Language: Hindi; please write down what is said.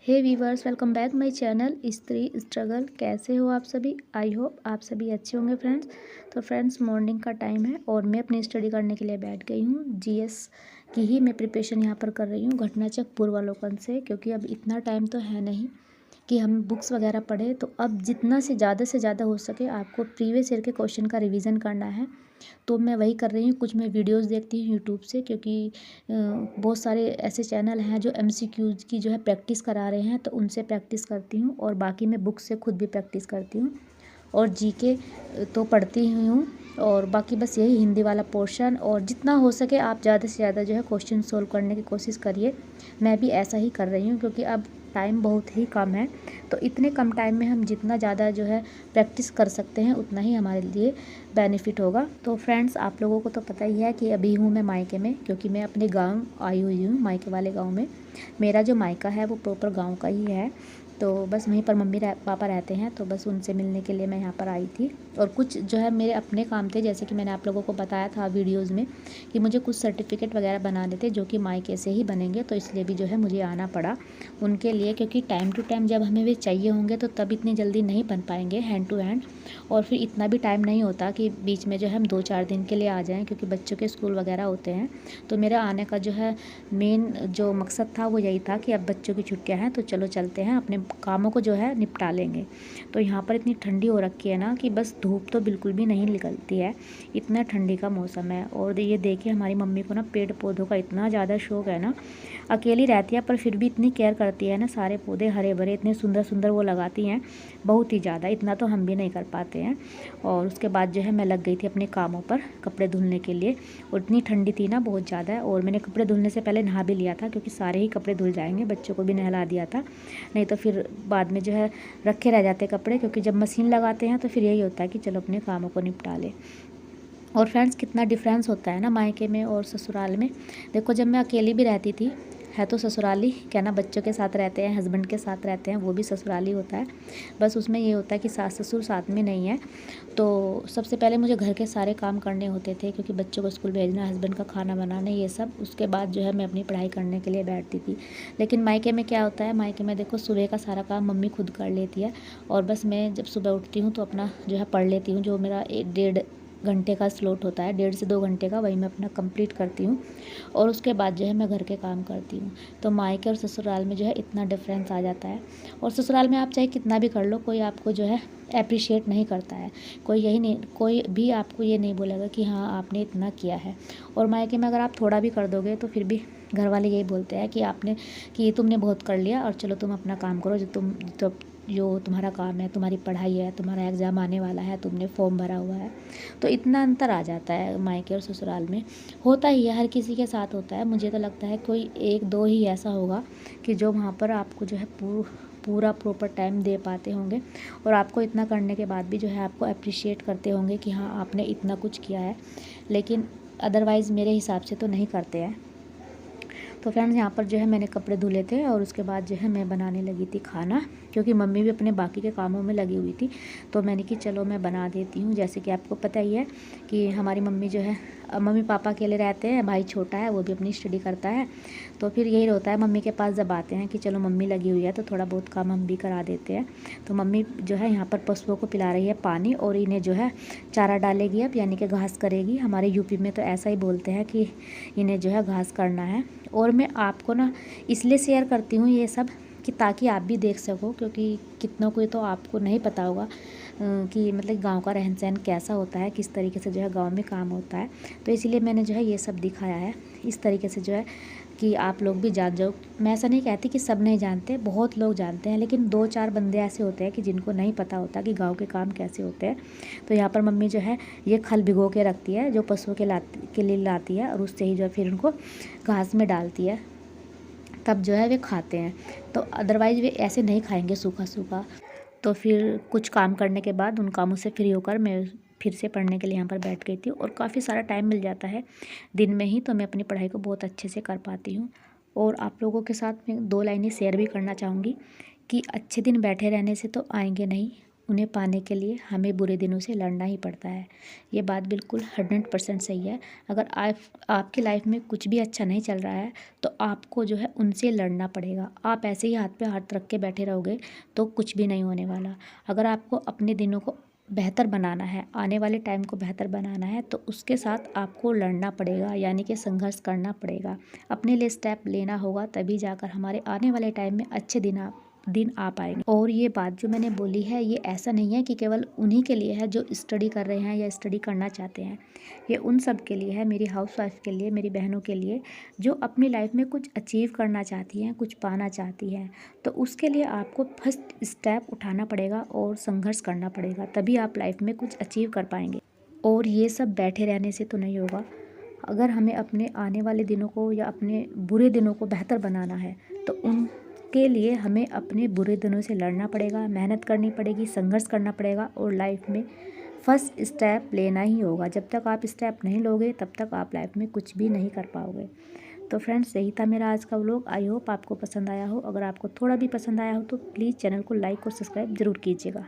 Hey viewers, welcome back my channel स्त्री स्ट्रगल। कैसे हो आप सभी? आई होप आप सभी अच्छे होंगे फ्रेंड्स। तो फ्रेंड्स, मॉर्निंग का टाइम है और मैं अपनी स्टडी करने के लिए बैठ गई हूँ। जीएस की ही मैं प्रिपरेशन यहाँ पर कर रही हूँ घटनाचक पूर्वावलोकन से, क्योंकि अब इतना टाइम तो है नहीं कि हम बुक्स वगैरह पढ़ें। तो अब जितना से ज़्यादा हो सके आपको प्रीवियस ईयर के क्वेश्चन का रिवीजन करना है। तो मैं वही कर रही हूँ। कुछ मैं वीडियोस देखती हूँ यूट्यूब से, क्योंकि बहुत सारे ऐसे चैनल हैं जो एमसीक्यूज की जो है प्रैक्टिस करा रहे हैं, तो उनसे प्रैक्टिस करती हूँ। और बाकी मैं बुक से खुद भी प्रैक्टिस करती हूँ। और जीके तो पढ़ती ही हूँ। और बाकी बस यही हिंदी वाला पोर्शन, और जितना हो सके आप ज़्यादा से ज़्यादा जो है क्वेश्चन सोल्व करने की कोशिश करिए। मैं भी ऐसा ही कर रही हूँ, क्योंकि अब टाइम बहुत ही कम है। तो इतने कम टाइम में हम जितना ज़्यादा जो है प्रैक्टिस कर सकते हैं उतना ही हमारे लिए बेनिफिट होगा। तो फ्रेंड्स, आप लोगों को तो पता ही है कि अभी हूँ मैं मायके में, क्योंकि मैं अपने गांव आई हुई हूँ, मायके वाले गांव में। मेरा जो मायका है वो प्रॉपर गांव का ही है। तो बस वहीं पर मम्मी पापा रहते हैं, तो बस उनसे मिलने के लिए मैं यहाँ पर आई थी। और कुछ जो है मेरे अपने काम थे, जैसे कि मैंने आप लोगों को बताया था वीडियोज़ में कि मुझे कुछ सर्टिफिकेट वगैरह बनाने थे जो कि मायके से ही बनेंगे। तो इसलिए भी जो है मुझे आना पड़ा उनके लिए, क्योंकि टाइम टू टाइम जब हमें वे चाहिए होंगे तो तब इतनी जल्दी नहीं बन पाएंगे हैंड टू हैंड। और फिर इतना भी टाइम नहीं होता कि बीच में जो है हम 2-4 दिन के लिए आ जाएं, क्योंकि बच्चों के स्कूल वगैरह होते हैं। तो मेरा आने का जो है मेन जो मकसद था वो यही था कि अब बच्चों की छुट्टियां हैं तो चलो चलते हैं, अपने कामों को जो है निपटा लेंगे। तो यहाँ पर इतनी ठंडी हो रखी है ना कि बस धूप तो बिल्कुल भी नहीं निकलती है, इतना ठंडी का मौसम है। और ये देखिए, हमारी मम्मी को ना पेड़ पौधों का इतना ज़्यादा शौक है ना। अकेली रहती है पर फिर भी इतनी केयर करती है ना, सारे पौधे हरे भरे इतने सुंदर सुंदर वो लगाती हैं, बहुत ही ज़्यादा। इतना तो हम भी नहीं कर पाते हैं। और उसके बाद जो है मैं लग गई थी अपने कामों पर, कपड़े धुलने के लिए। और इतनी ठंडी थी ना, बहुत ज़्यादा। और मैंने कपड़े धुलने से पहले नहा भी लिया था, क्योंकि सारे ही कपड़े धुल जाएंगे, बच्चों को भी नहला दिया था। नहीं तो फिर बाद में जो है रखे रह जाते कपड़े, क्योंकि जब मशीन लगाते हैं तो फिर यही होता है कि चलो अपने कामों को निपटा लें। और फ्रेंड्स, कितना डिफरेंस होता है ना मायके में और ससुराल में। देखो, जब मैं अकेली भी रहती थी, है तो ससुराली क्या ना, बच्चों के साथ रहते हैं, हस्बैंड के साथ रहते हैं, वो भी ससुराली होता है। बस उसमें ये होता है कि सास ससुर साथ में नहीं है। तो सबसे पहले मुझे घर के सारे काम करने होते थे, क्योंकि बच्चों को स्कूल भेजना, हस्बैंड का खाना बनाना, ये सब। उसके बाद जो है मैं अपनी पढ़ाई करने के लिए बैठती थी। लेकिन मायके में क्या होता है, मायके में देखो सुबह का सारा काम मम्मी खुद कर लेती है। और बस मैं जब सुबह उठती हूँ तो अपना जो है पढ़ लेती हूँ। जो मेरा 1-1.5 घंटे का स्लॉट होता है, 1.5 से 2 घंटे का, वही मैं अपना कंप्लीट करती हूँ। और उसके बाद जो है मैं घर के काम करती हूँ। तो मायके और ससुराल में जो है इतना डिफरेंस आ जाता है। और ससुराल में आप चाहे कितना भी कर लो, कोई आपको जो है अप्रिशिएट नहीं करता है। कोई भी आपको ये नहीं बोलेगा कि हाँ आपने इतना किया है। और मायके में अगर आप थोड़ा भी कर दोगे तो फिर भी घर वाले यही बोलते हैं कि तुमने बहुत कर लिया, और चलो तुम अपना काम करो, जो तुम्हारा काम है, तुम्हारी पढ़ाई है, तुम्हारा एग्ज़ाम आने वाला है, तुमने फॉर्म भरा हुआ है। तो इतना अंतर आ जाता है मायके और ससुराल में। होता ही है, हर किसी के साथ होता है। मुझे तो लगता है कोई 1-2 ही ऐसा होगा कि जो वहाँ पर आपको जो है पूरा प्रॉपर टाइम दे पाते होंगे, और आपको इतना करने के बाद भी जो है आपको अप्रिशिएट करते होंगे कि हाँ आपने इतना कुछ किया है। लेकिन अदरवाइज़ मेरे हिसाब से तो नहीं करते हैं। तो फ्रेंड्स, यहाँ पर जो है मैंने कपड़े धुले थे, और उसके बाद जो है मैं बनाने लगी थी खाना, क्योंकि मम्मी भी अपने बाकी के कामों में लगी हुई थी। तो मैंने कि चलो मैं बना देती हूँ। जैसे कि आपको पता ही है कि हमारी मम्मी जो है, मम्मी पापा अकेले रहते हैं, भाई छोटा है, वो भी अपनी स्टडी करता है। तो फिर यही होता है मम्मी के पास जब आते हैं कि चलो मम्मी लगी हुई है तो थोड़ा बहुत काम हम भी करा देते हैं। तो मम्मी जो है यहाँ पर पशुओं को पिला रही है पानी, और इन्हें जो है चारा डालेगी अब, यानी कि घास करेगी। हमारे यूपी में तो ऐसा ही बोलते हैं कि इन्हें जो है घास करना है। और मैं आपको ना इसलिए शेयर करती हूँ ये सब कि ताकि आप भी देख सको, क्योंकि कितनों को तो आपको नहीं पता होगा कि मतलब गांव का रहन सहन कैसा होता है, किस तरीके से जो है गांव में काम होता है। तो इसीलिए मैंने जो है ये सब दिखाया है इस तरीके से, जो है कि आप लोग भी जान जाओ। मैं ऐसा नहीं कहती कि सब नहीं जानते, बहुत लोग जानते हैं, लेकिन 2-4 बंदे ऐसे होते हैं कि जिनको नहीं पता होता कि गाँव के काम कैसे होते हैं। तो यहाँ पर मम्मी जो है ये खल भिगो के रखती है, जो पशुओं के लिए लाती है, और उससे ही जो है फिर उनको घास में डालती है, तब जो है वे खाते हैं। तो अदरवाइज़ वे ऐसे नहीं खाएंगे सूखा सूखा। तो फिर कुछ काम करने के बाद उन कामों से फ्री होकर मैं फिर से पढ़ने के लिए यहाँ पर बैठ गई थी, और काफ़ी सारा टाइम मिल जाता है दिन में ही, तो मैं अपनी पढ़ाई को बहुत अच्छे से कर पाती हूँ। और आप लोगों के साथ मैं 2 लाइनें शेयर भी करना चाहूँगी कि अच्छे दिन बैठे रहने से तो आएंगे नहीं, उन्हें पाने के लिए हमें बुरे दिनों से लड़ना ही पड़ता है। ये बात बिल्कुल 100% सही है। अगर आपकी लाइफ में कुछ भी अच्छा नहीं चल रहा है तो आपको जो है उनसे लड़ना पड़ेगा। आप ऐसे ही हाथ पे हाथ रख के बैठे रहोगे तो कुछ भी नहीं होने वाला। अगर आपको अपने दिनों को बेहतर बनाना है, आने वाले टाइम को बेहतर बनाना है, तो उसके साथ आपको लड़ना पड़ेगा, यानी कि संघर्ष करना पड़ेगा। अपने लिए स्टेप लेना होगा, तभी जाकर हमारे आने वाले टाइम में अच्छे दिन आ पाएंगे। और ये बात जो मैंने बोली है ये ऐसा नहीं है कि केवल उन्हीं के लिए है जो स्टडी कर रहे हैं या स्टडी करना चाहते हैं। ये उन सब के लिए है, मेरी हाउसवाइफ के लिए, मेरी बहनों के लिए, जो अपनी लाइफ में कुछ अचीव करना चाहती हैं, कुछ पाना चाहती हैं। तो उसके लिए आपको फर्स्ट स्टेप उठाना पड़ेगा और संघर्ष करना पड़ेगा, तभी आप लाइफ में कुछ अचीव कर पाएंगे। और ये सब बैठे रहने से तो नहीं होगा। अगर हमें अपने आने वाले दिनों को या अपने बुरे दिनों को बेहतर बनाना है तो उनके लिए हमें अपने बुरे दिनों से लड़ना पड़ेगा, मेहनत करनी पड़ेगी, संघर्ष करना पड़ेगा और लाइफ में फर्स्ट स्टेप लेना ही होगा। जब तक आप स्टेप नहीं लोगे तब तक आप लाइफ में कुछ भी नहीं कर पाओगे। तो फ्रेंड्स, यही था मेरा आज का व्लॉग। आई होप आपको पसंद आया हो। अगर आपको थोड़ा भी पसंद आया हो तो प्लीज़ चैनल को लाइक और सब्सक्राइब ज़रूर कीजिएगा।